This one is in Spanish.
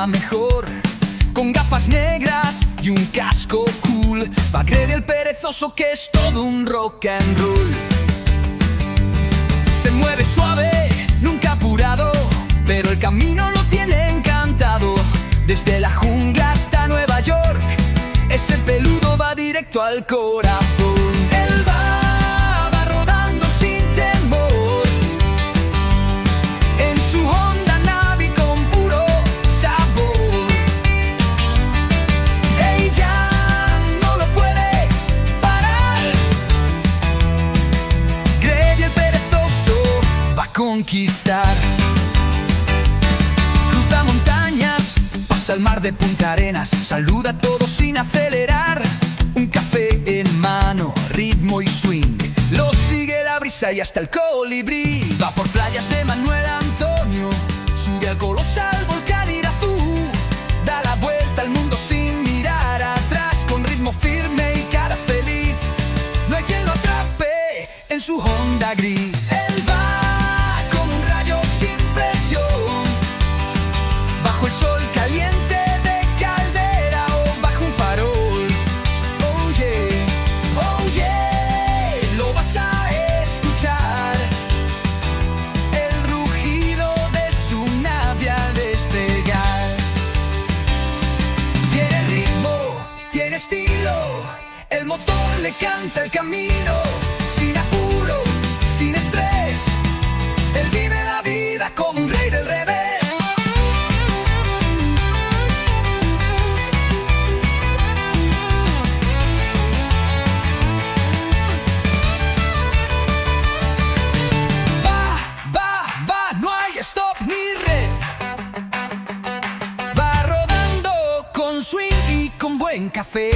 va mejor, con gafas negras y un casco cool. Va Grady el perezoso, que es todo un rock and roll. Se mueve suave, nunca apurado, pero el camino lo tiene encantado. Desde la jungla hasta Nueva York, ese peludo va directo al corazón. Él va rodando sin temor, en su Honda Navi con puro sabor. Ey, ya no lo puedes parar. Grady el perezoso va a conquistar. Cruza montañas, pasa el mar de Punta Arenas, saluda a todos sin acelerar. Un café en mano, ritmo y swing, lo sigue la brisa y hasta el colibrí. Va por playas de Manuel Antonio, sube al colosal volcán Irazú. Da la vuelta al mundo sin mirar atrás, con ritmo firme y cara feliz. No hay quien lo atrape en su Honda gris. Él va como un rayo sin presión, bajo el sol caliente de Caldera o bajo un farol. Oh yeah, lo vas a escuchar, el rugido de su nave al despegar. Tiene ritmo, tiene estilo, el motor le canta el camino. Sin apuro, sin estrés, él vive la vida como un rey del revés. Va, no hay stop ni red. Va rodando con swing y con buen café.